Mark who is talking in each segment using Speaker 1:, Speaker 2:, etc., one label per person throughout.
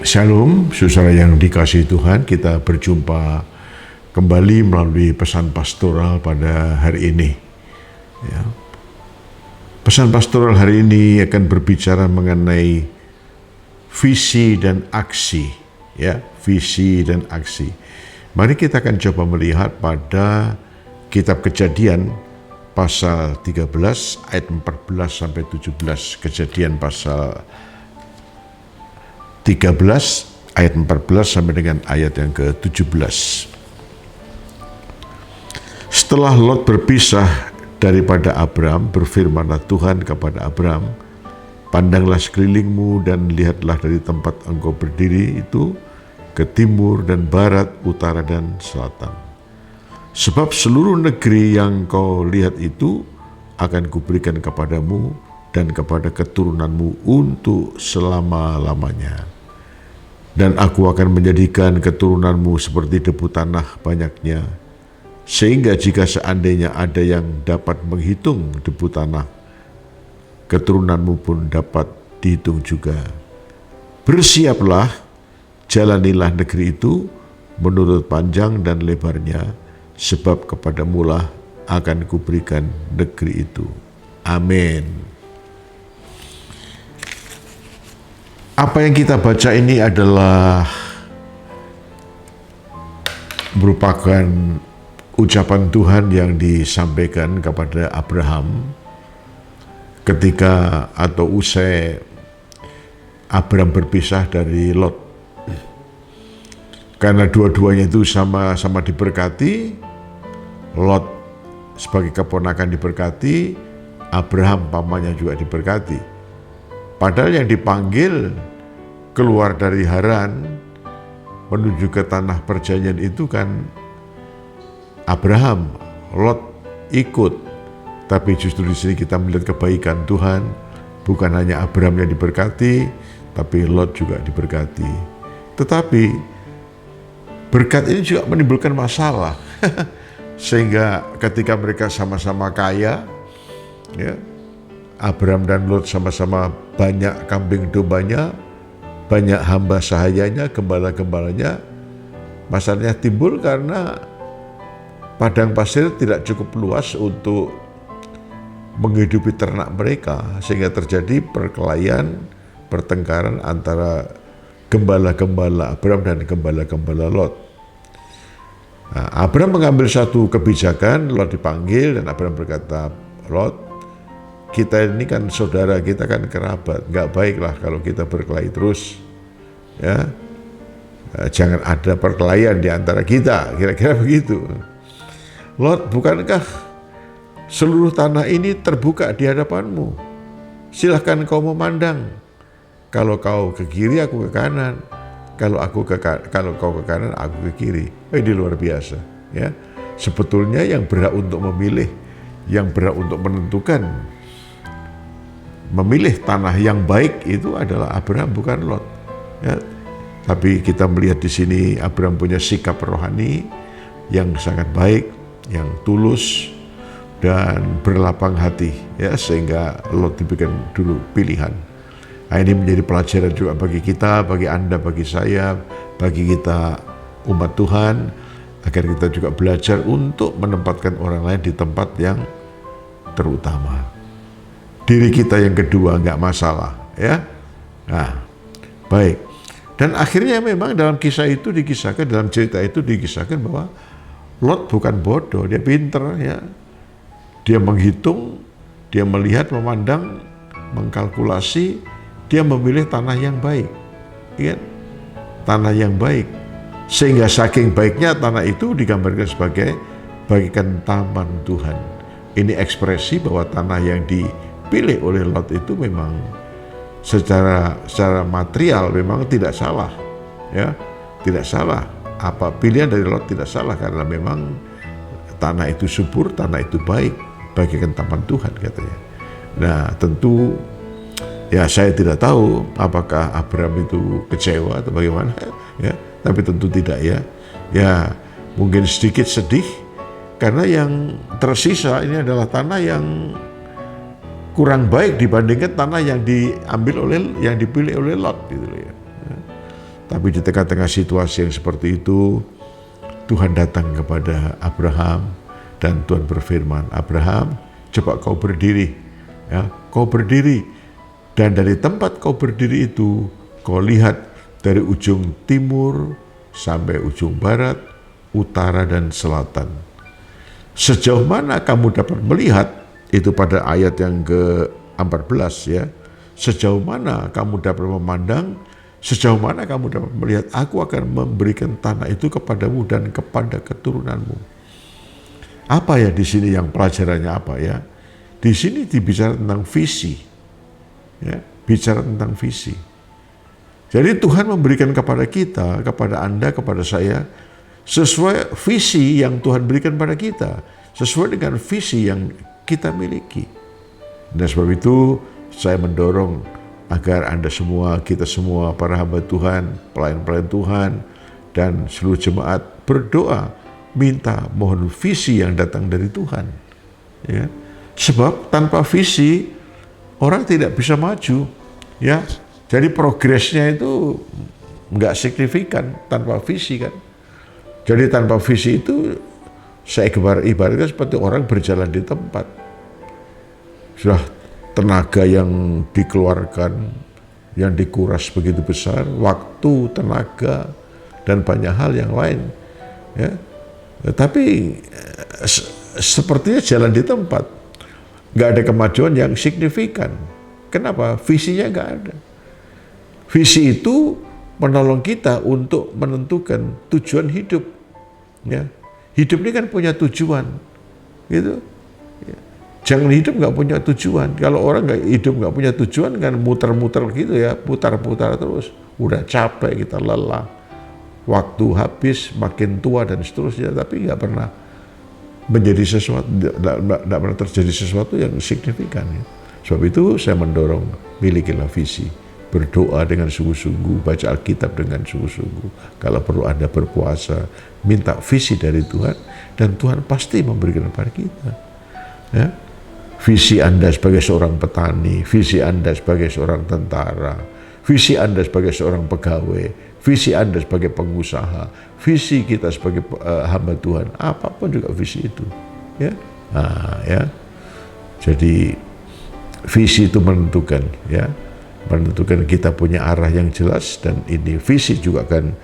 Speaker 1: Shalom, saudara yang dikasihi Tuhan, kita berjumpa kembali melalui pesan pastoral pada hari ini. Ya. Pesan pastoral hari ini akan berbicara mengenai visi dan aksi. Ya, visi dan aksi. Mari kita akan coba melihat pada kitab Kejadian pasal 13 ayat 14 sampai 17. Kejadian pasal 13 ayat 14 sampai dengan ayat yang ke-17. Setelah Lot berpisah daripada Abram, berfirmanlah Tuhan kepada Abram, pandanglah sekelilingmu dan lihatlah dari tempat engkau berdiri itu ke timur dan barat, utara dan selatan. Sebab seluruh negeri yang kau lihat itu akan kuberikan kepadamu dan kepada keturunanmu untuk selama-lamanya. Dan aku akan menjadikan keturunanmu seperti debu tanah banyaknya, sehingga jika seandainya ada yang dapat menghitung debu tanah, keturunanmu pun dapat dihitung juga. Bersiaplah, jalanilah negeri itu menurut panjang dan lebarnya, sebab kepadamulah akan kuberikan negeri itu. Amin. Apa yang kita baca ini adalah merupakan ucapan Tuhan yang disampaikan kepada Abraham ketika atau usai Abraham berpisah dari Lot. Karena dua-duanya itu sama-sama diberkati, Lot sebagai keponakan diberkati, Abraham pamannya juga diberkati. Padahal yang dipanggil keluar dari Haran menuju ke tanah perjanjian itu kan Abraham, Lot ikut. Tapi justru di sini kita melihat kebaikan Tuhan, bukan hanya Abraham yang diberkati, tapi Lot juga diberkati. Tetapi berkat ini juga menimbulkan masalah. Sehingga ketika mereka sama-sama kaya, ya, Abraham dan Lot sama-sama banyak kambing dombanya, banyak hamba sahayanya, gembala-gembalanya. Masalahnya timbul karena padang pasir tidak cukup luas untuk menghidupi ternak mereka, sehingga terjadi perkelahian, pertengkaran antara gembala-gembala Abraham dan gembala-gembala Lot. Nah, Abraham mengambil satu kebijakan, Lot dipanggil, dan Abraham berkata, Lot, kita ini kan saudara, kita kan kerabat, nggak baiklah kalau kita berkelahi terus, ya. Jangan ada perkelahian di antara kita, kira-kira begitu. Lot, bukankah seluruh tanah ini terbuka di hadapanmu? Silahkan kau memandang. Kalau kau ke kiri, aku ke kanan. Kalau kau ke kanan, aku ke kiri. Ini luar biasa, ya. Sebetulnya yang berhak untuk memilih, yang berhak untuk menentukan memilih tanah yang baik itu adalah Abraham, bukan Lot. Ya, tapi kita melihat di sini Abraham punya sikap rohani yang sangat baik, yang tulus dan berlapang hati, ya, sehingga Lot diberikan dulu pilihan. Nah, ini menjadi pelajaran juga bagi kita, bagi Anda, bagi saya, bagi kita umat Tuhan, agar kita juga belajar untuk menempatkan orang lain di tempat yang terutama. Diri kita yang kedua nggak masalah, ya. Nah, baik. Dan akhirnya memang dalam kisah itu dikisahkan, dalam cerita itu dikisahkan bahwa Lot bukan bodoh, dia pinter, ya. Dia menghitung, dia melihat, memandang, mengkalkulasi, dia memilih tanah yang baik, ya. Tanah yang baik. Sehingga saking baiknya tanah itu digambarkan sebagai bagikan taman Tuhan. Ini ekspresi bahwa tanah yang dipilih oleh Lot itu memang secara material memang tidak salah, ya, tidak salah. Apa pilihan dari Lot tidak salah karena memang tanah itu subur, tanah itu baik, bagikan taman Tuhan katanya. Nah, tentu ya saya tidak tahu apakah Abraham itu kecewa atau bagaimana, ya, tapi tentu tidak, ya. Ya, mungkin sedikit sedih karena yang tersisa ini adalah tanah yang kurang baik dibandingkan tanah yang dipilih oleh Lot gitu ya. Tapi di tengah-tengah situasi yang seperti itu, Tuhan datang kepada Abraham dan Tuhan berfirman, Abraham, coba kau berdiri, ya, kau berdiri, dan dari tempat kau berdiri itu, kau lihat dari ujung timur sampai ujung barat, utara dan selatan. Sejauh mana kamu dapat melihat, itu pada ayat yang ke-14 ya, sejauh mana kamu dapat memandang, sejauh mana kamu dapat melihat, aku akan memberikan tanah itu kepadamu dan kepada keturunanmu. Apa ya di sini yang pelajarannya apa ya? Di sini dibicara tentang visi, ya, bicara tentang visi. Jadi Tuhan memberikan kepada kita, kepada Anda, kepada saya, sesuai visi yang Tuhan berikan pada kita, sesuai dengan visi yang kita miliki. Dan sebab itu saya mendorong agar Anda semua, kita semua, para hamba Tuhan, pelayan-pelayan Tuhan, dan seluruh jemaat berdoa, minta, mohon visi yang datang dari Tuhan. Ya. Sebab tanpa visi, orang tidak bisa maju. Ya. Jadi progresnya itu nggak signifikan tanpa visi kan. Jadi tanpa visi itu, saya ibaratnya seperti orang berjalan di tempat. Sudah tenaga yang dikeluarkan, yang dikuras begitu besar, waktu, tenaga, dan banyak hal yang lain. Ya. Tapi sepertinya jalan di tempat, nggak ada kemajuan yang signifikan. Kenapa? Visinya nggak ada. Visi itu menolong kita untuk menentukan tujuan hidup. Ya. Hidup ini kan punya tujuan, gitu. Ya. Jangan hidup nggak punya tujuan. Kalau orang hidup nggak punya tujuan kan muter-muter gitu ya, putar-putar terus. Udah capek, kita lelah, waktu habis, makin tua dan seterusnya. Tapi nggak pernah menjadi sesuatu, nggak pernah terjadi sesuatu yang signifikan. Ya. Sebab itu saya mendorong, milikilah visi. Berdoa dengan sungguh-sungguh, baca Alkitab dengan sungguh-sungguh. Kalau perlu Anda berpuasa, minta visi dari Tuhan, dan Tuhan pasti memberikan kepada kita. Ya. Visi Anda sebagai seorang petani, visi Anda sebagai seorang tentara, visi Anda sebagai seorang pegawai, visi Anda sebagai pengusaha, visi kita sebagai hamba Tuhan, apapun juga visi itu. Ya. Nah, ya. Jadi visi itu menentukan, ya. Menentukan kita punya arah yang jelas, dan ini visi juga akan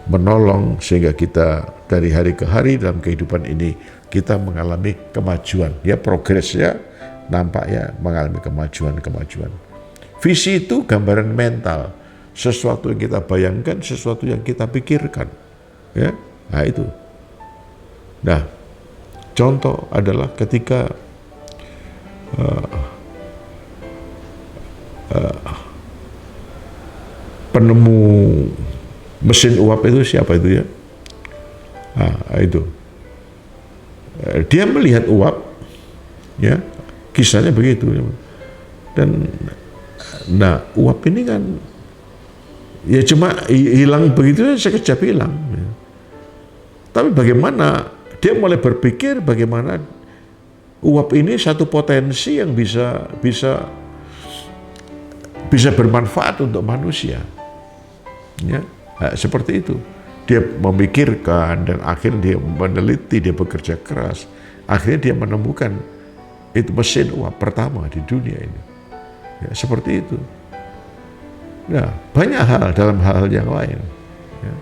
Speaker 1: menolong sehingga kita dari hari ke hari dalam kehidupan ini kita mengalami kemajuan, ya, progres, ya, nampak ya, mengalami kemajuan. Visi itu gambaran mental, sesuatu yang kita bayangkan, sesuatu yang kita pikirkan, ya. Nah itu. Nah, contoh adalah ketika penemu mesin uap itu siapa itu ya? Nah, itu. Dia melihat uap, ya, kisahnya begitu. Dan, nah, uap ini kan, ya cuma hilang begitu, sekejap hilang. Ya. Tapi bagaimana dia mulai berpikir bagaimana uap ini satu potensi yang bisa bermanfaat untuk manusia. Ya, nah, seperti itu. Dia memikirkan dan akhirnya dia meneliti, dia bekerja keras. Akhirnya dia menemukan itu mesin uap pertama di dunia ini. Ya, seperti itu. Nah, banyak hal dalam hal yang lain. Ya.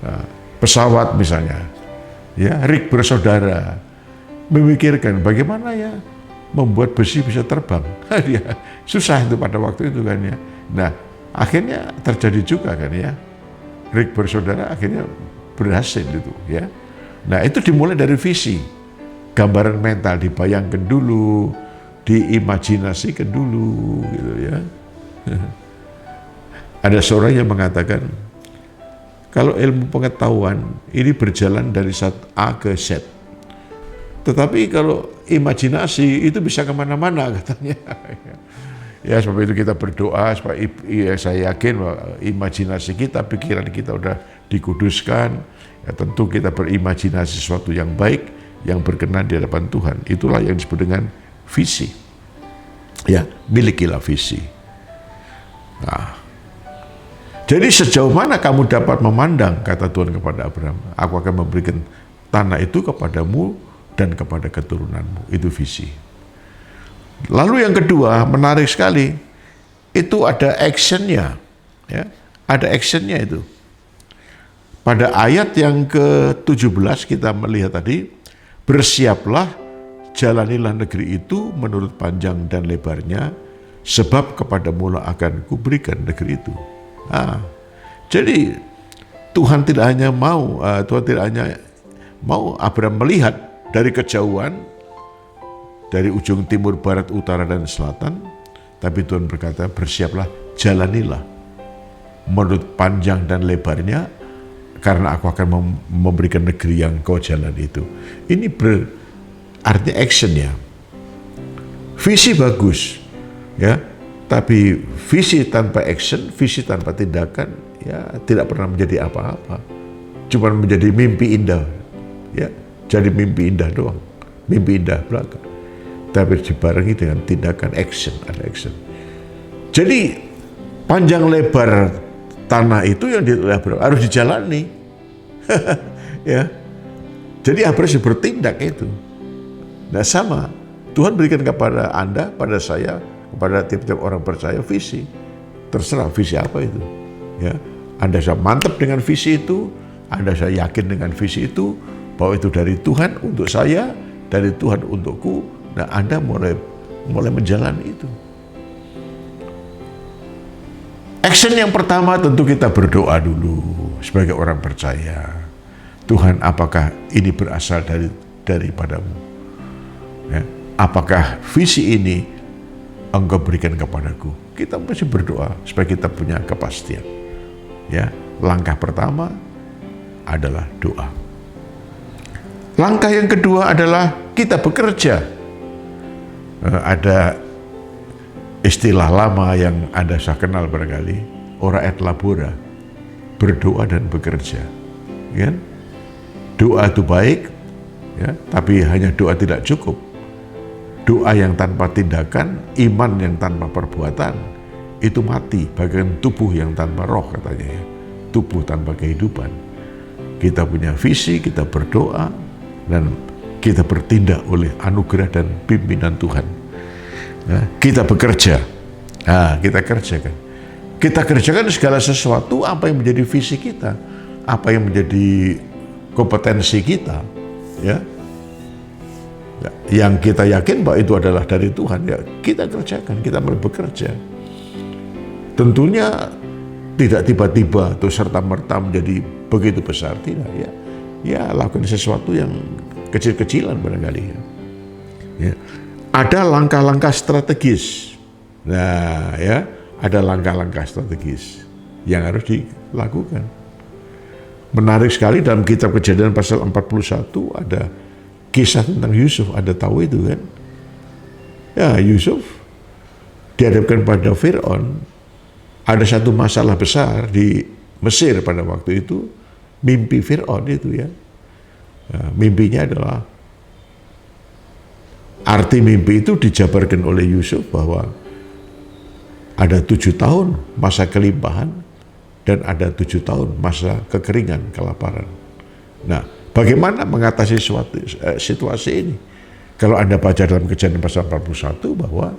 Speaker 1: Nah, pesawat misalnya, ya, Wright bersaudara memikirkan bagaimana ya membuat besi bisa terbang. Ya, susah itu pada waktu itu kan ya. Nah, akhirnya terjadi juga kan ya. Wright bersaudara akhirnya berhasil itu ya. Nah, itu dimulai dari visi. Gambaran mental dibayangkan dulu, diimajinasikan dulu gitu ya. Ada seorang yang mengatakan kalau ilmu pengetahuan ini berjalan dari A ke Z. Tetapi kalau imajinasi itu bisa kemana-mana katanya. Ya, sebab itu kita berdoa supaya saya yakin bahwa imajinasi kita, pikiran kita udah dikuduskan. Ya, tentu kita berimajinasi sesuatu yang baik, yang berkenan di hadapan Tuhan. Itulah yang disebut dengan visi. Ya, milikilah visi. Nah, Jadi sejauh mana kamu dapat memandang, kata Tuhan kepada Abraham, aku akan memberikan tanah itu kepadamu dan kepada keturunanmu. Itu visi. Lalu yang kedua, menarik sekali, itu ada actionnya. Ya, ada actionnya itu. Pada ayat yang ke-17 kita melihat tadi, bersiaplah, jalanilah negeri itu menurut panjang dan lebarnya, sebab kepadamu akan kuberikan negeri itu. Jadi Tuhan tidak hanya mau Abraham melihat dari kejauhan, dari ujung timur, barat, utara, dan selatan, tapi Tuhan berkata, bersiaplah, jalanilah menurut panjang dan lebarnya, karena aku akan memberikan negeri yang kau jalan itu. Ini berarti action ya. Visi bagus, ya, tapi visi tanpa action, visi tanpa tindakan, ya tidak pernah menjadi apa-apa. Cuma menjadi mimpi indah, ya, jadi mimpi indah doang, mimpi indah belaka. Tapi dibarengi dengan tindakan, action, ada action. Jadi panjang lebar tanah itu yang harus dijalani, ya. Jadi harus bertindak itu. Nah sama, Tuhan berikan kepada Anda, pada saya, kepada tiap-tiap orang percaya visi. Terserah visi apa itu. Ya, Anda saya mantap dengan visi itu, Anda saya yakin dengan visi itu, bahwa itu dari Tuhan untuk saya, dari Tuhan untukku. Nah, Anda mulai menjalani itu. Action yang pertama tentu kita berdoa dulu sebagai orang percaya. Tuhan, apakah ini berasal daripadamu? Ya, apakah visi ini Engkau berikan kepadaku? Kita mesti berdoa supaya kita punya kepastian. Ya, langkah pertama adalah doa. Langkah yang kedua adalah kita bekerja. Ada istilah lama yang Anda saya kenal barangkali, ora et labora, berdoa dan bekerja. Kan? Doa itu baik, ya, tapi hanya doa tidak cukup. Doa yang tanpa tindakan, iman yang tanpa perbuatan, itu mati, bagian tubuh yang tanpa roh katanya ya. Tubuh tanpa kehidupan. Kita punya visi, kita berdoa, dan kita bertindak oleh anugerah dan pimpinan Tuhan. Nah, kita bekerja, kita kerjakan. Kita kerjakan segala sesuatu apa yang menjadi visi kita, apa yang menjadi kompetensi kita, ya. Yang kita yakin bahwa itu adalah dari Tuhan, ya kita kerjakan, kita bekerja. Tentunya tidak tiba-tiba atau serta-merta menjadi begitu besar, tidak ya. Ya lakukan sesuatu yang kecil-kecilan barangkali ya. Ya. Ada langkah-langkah strategis. Nah, ya, ada langkah-langkah strategis yang harus dilakukan. Menarik sekali dalam kitab Kejadian pasal 41 ada kisah tentang Yusuf, ada tahu itu kan? Ya, Yusuf dihadapkan pada Fir'aun. Ada satu masalah besar di Mesir pada waktu itu, mimpi Fir'aun itu ya. Mimpinya adalah, arti mimpi itu dijabarkan oleh Yusuf bahwa ada 7 tahun masa kelimpahan dan ada 7 tahun masa kekeringan, kelaparan. Nah, bagaimana mengatasi situasi ini? Kalau Anda baca dalam Kejadian pasal 41 bahwa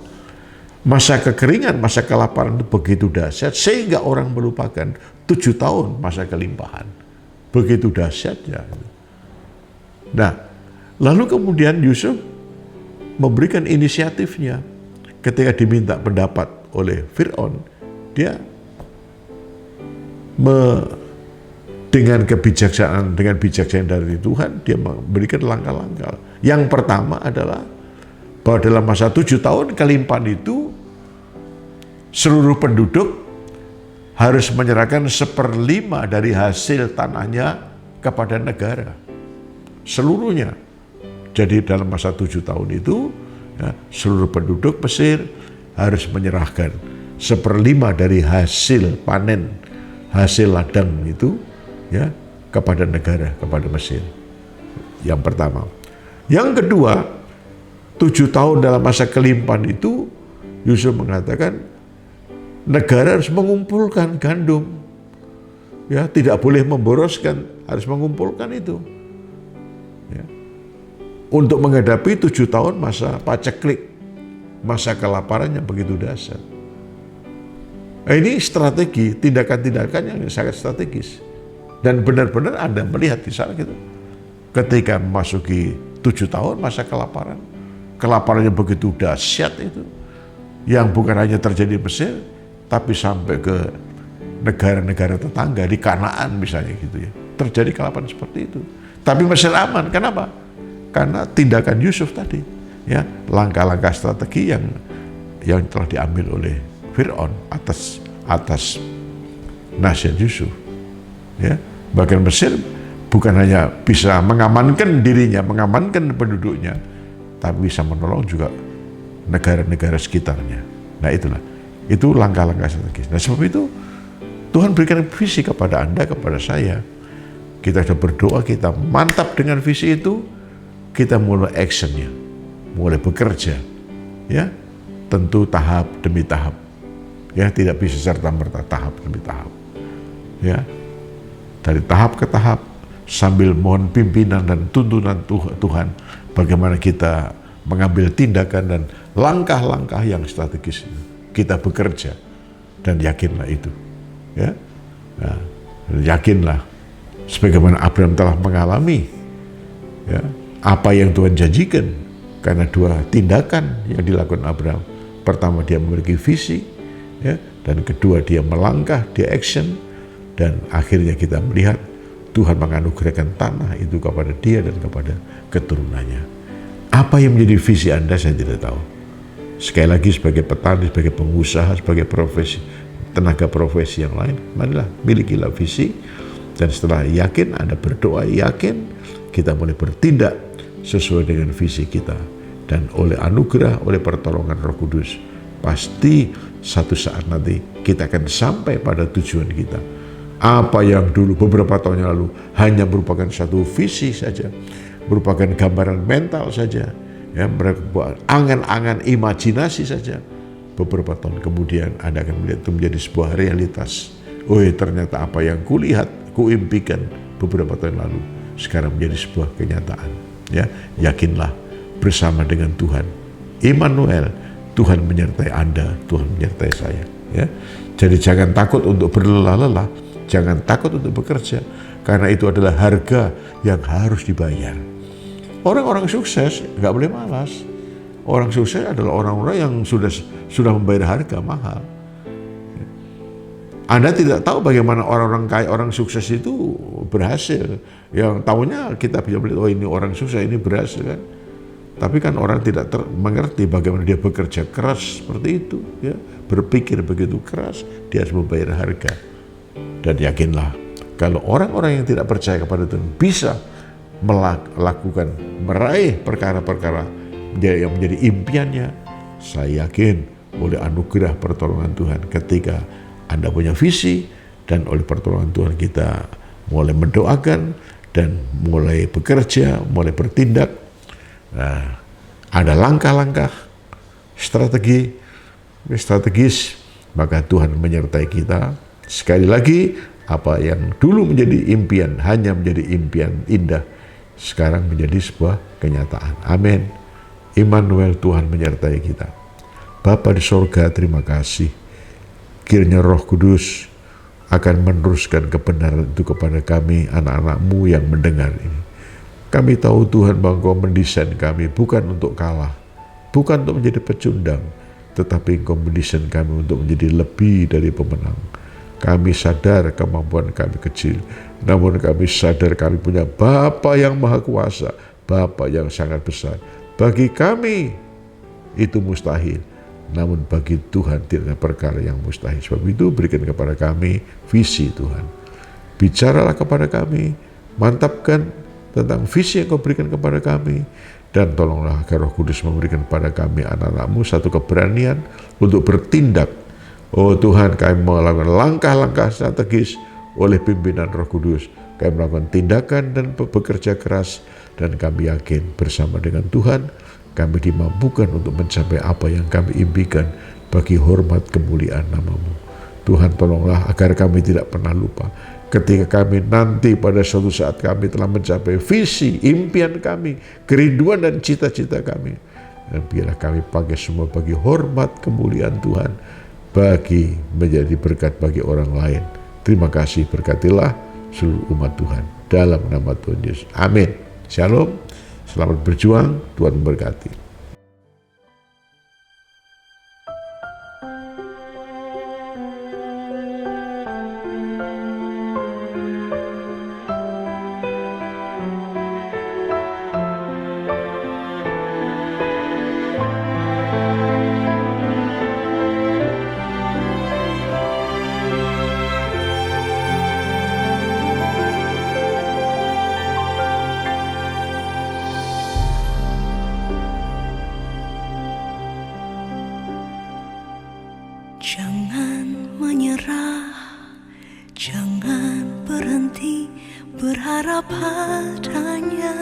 Speaker 1: masa kekeringan, masa kelaparan itu begitu dahsyat sehingga orang melupakan 7 tahun masa kelimpahan. Begitu dahsyatnya. Nah, lalu kemudian Yusuf memberikan inisiatifnya. Ketika diminta pendapat oleh Fir'aun, dia dengan kebijaksanaan, dengan bijaksana dari Tuhan, dia memberikan langkah-langkah. Yang pertama adalah bahwa dalam masa 7 tahun kelimpahan itu, seluruh penduduk harus menyerahkan 1/5 dari hasil tanahnya kepada negara. Seluruhnya. Jadi dalam masa 7 tahun itu, ya, seluruh penduduk Mesir harus menyerahkan 1/5 dari hasil panen, hasil ladang itu, ya, kepada negara, kepada Mesir. Yang pertama. Yang kedua, 7 tahun dalam masa kelimpahan itu, Yusuf mengatakan negara harus mengumpulkan gandum Ya, tidak boleh memboroskan, harus mengumpulkan itu. Ya. Untuk menghadapi 7 tahun masa paceklik, masa kelaparan yang begitu dahsyat. Nah, ini strategi, tindakan-tindakan yang sangat strategis. Dan benar-benar Anda melihat di sana gitu. Ketika memasuki 7 tahun masa kelaparan, kelaparannya begitu dahsyat itu, yang bukan hanya terjadi di Mesir, tapi sampai ke negara-negara tetangga di Kanaan misalnya gitu ya. Terjadi kelaparan seperti itu. Tapi Mesir aman. Kenapa? Karena tindakan Yusuf tadi, ya, langkah-langkah strategi yang telah diambil oleh Fir'aun atas nasihat Yusuf. Ya, bahkan Mesir bukan hanya bisa mengamankan dirinya, mengamankan penduduknya, tapi bisa menolong juga negara-negara sekitarnya. Nah, itu langkah-langkah strategis. Nah, sebab itu Tuhan berikan visi kepada Anda, kepada saya. Kita sudah berdoa, kita mantap dengan visi itu, kita mulai actionnya, mulai bekerja, ya, tentu tahap demi tahap, ya, tidak bisa serta-merta, tahap demi tahap, ya, dari tahap ke tahap, sambil mohon pimpinan dan tuntunan Tuhan, bagaimana kita mengambil tindakan dan langkah-langkah yang strategis. Kita bekerja dan yakinlah itu. Ya, nah, yakinlah sebagaimana Abraham telah mengalami, ya, apa yang Tuhan janjikan karena 2 tindakan yang dilakukan Abraham. Pertama, dia memiliki visi, ya, dan kedua, dia melangkah, dia action, dan akhirnya kita melihat Tuhan menganugerahkan tanah itu kepada dia dan kepada keturunannya. Apa yang menjadi visi Anda saya tidak tahu. Sekali lagi, sebagai petani, sebagai pengusaha, sebagai tenaga profesi yang lain, marilah milikilah visi, dan setelah yakin, Anda berdoa yakin, kita mulai bertindak sesuai dengan visi kita, dan oleh anugerah, oleh pertolongan Roh Kudus, pasti satu saat nanti kita akan sampai pada tujuan kita. Apa yang dulu beberapa tahun yang lalu hanya merupakan satu visi saja, merupakan gambaran mental saja, ya, angan-angan imajinasi saja, beberapa tahun kemudian Anda akan melihat itu menjadi sebuah realitas. Oh, ternyata apa yang kulihat, kuimpikan beberapa tahun lalu, sekarang menjadi sebuah kenyataan. Ya, yakinlah bersama dengan Tuhan. Immanuel, Tuhan menyertai Anda, Tuhan menyertai saya. Ya, jadi jangan takut untuk berlelah-lelah, jangan takut untuk bekerja, karena itu adalah harga yang harus dibayar. Orang-orang sukses nggak boleh malas. Orang sukses adalah orang-orang yang sudah membayar harga mahal. Anda tidak tahu bagaimana orang-orang kaya, orang sukses itu berhasil. Yang tahunya kita bisa melihat, oh ini orang sukses, ini berhasil kan. Tapi kan orang tidak mengerti bagaimana dia bekerja keras seperti itu. Ya. Berpikir begitu keras, dia harus membayar harga. Dan yakinlah, kalau orang-orang yang tidak percaya kepada Tuhan bisa meraih perkara-perkara yang menjadi impiannya, saya yakin oleh anugerah pertolongan Tuhan, ketika Anda punya visi dan oleh pertolongan Tuhan kita mulai mendoakan dan mulai bekerja, mulai bertindak, nah, ada langkah-langkah strategis, maka Tuhan menyertai kita. Sekali lagi, apa yang dulu menjadi impian hanya menjadi impian indah, sekarang menjadi sebuah kenyataan. Amin. Immanuel, Tuhan menyertai kita. Bapa di sorga, terima kasih. Kiranya Roh Kudus akan meneruskan kebenaran itu kepada kami, anak-anak-Mu yang mendengar ini. Kami tahu Tuhan bahwa Engkau mendesain kami bukan untuk kalah, bukan untuk menjadi pecundang, tetapi Engkau mendesain kami untuk menjadi lebih dari pemenang. Kami sadar kemampuan kami kecil, namun kami sadar kami punya Bapa yang Maha Kuasa, Bapa yang sangat besar. Bagi kami itu mustahil, namun bagi Tuhan tidak ada perkara yang mustahil. Sebab itu berikan kepada kami visi Tuhan. Bicaralah kepada kami, mantapkan tentang visi yang Kau berikan kepada kami, dan tolonglah agar Roh Kudus memberikan kepada kami anak-anak-Mu satu keberanian untuk bertindak. Oh Tuhan, kami melakukan langkah-langkah strategis oleh pimpinan Roh Kudus. Kami melakukan tindakan dan bekerja keras, dan kami yakin bersama dengan Tuhan kami dimampukan untuk mencapai apa yang kami impikan bagi hormat kemuliaan nama-Mu. Tuhan, tolonglah agar kami tidak pernah lupa ketika kami nanti pada suatu saat kami telah mencapai visi, impian kami, kerinduan dan cita-cita kami. Dan biarlah kami pakai semua bagi hormat kemuliaan Tuhan, bagi menjadi berkat bagi orang lain. Terima kasih, berkatilah seluruh umat Tuhan. Dalam nama Tuhan Yesus. Amin. Shalom. Selamat berjuang. Tuhan memberkati.
Speaker 2: Jangan menyerah, jangan berhenti berharap padanya.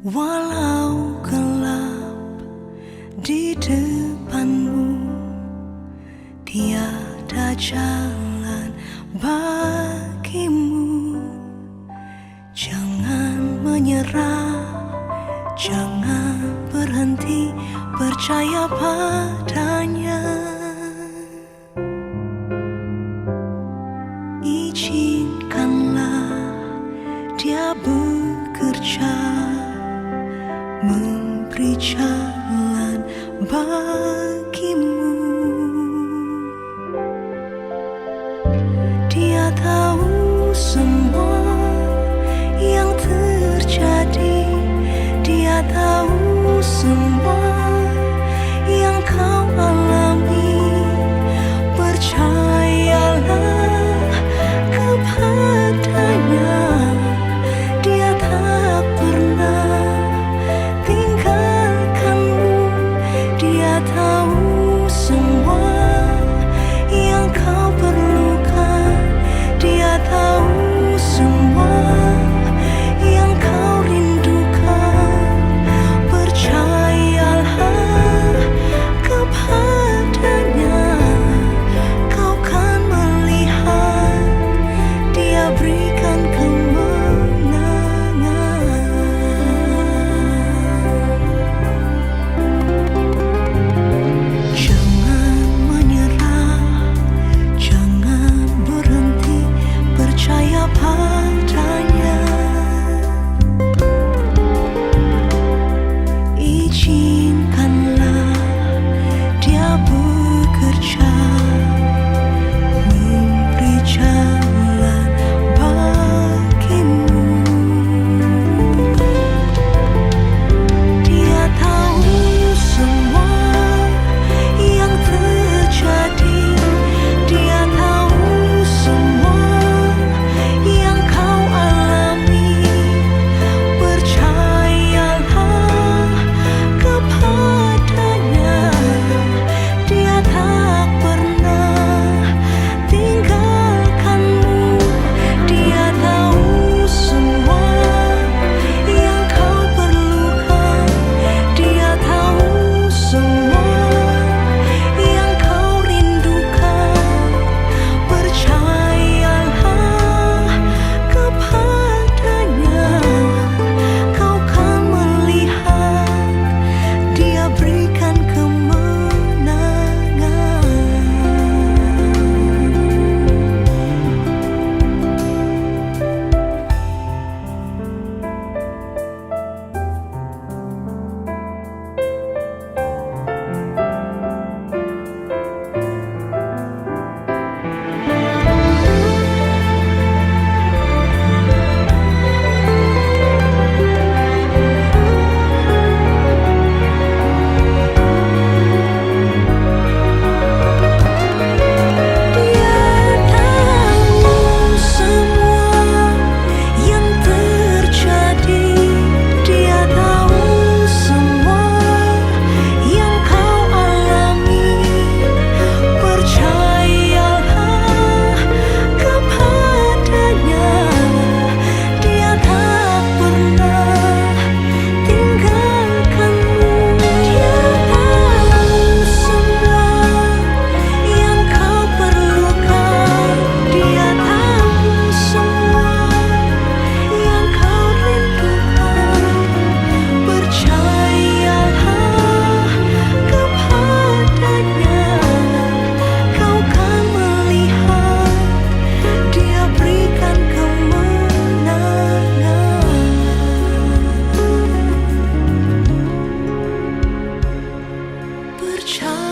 Speaker 2: Walau gelap di depanmu, tiada jalan bagimu. Jangan menyerah, jangan berhenti percaya padanya. Izinkanlah Dia bekerja, memberi jalan bagimu. Dia tahu semua yang terjadi, Dia tahu semua yang kau alami. Percayalah kepadanya, Dia tak pernah tinggalkanmu. Dia tahu percaya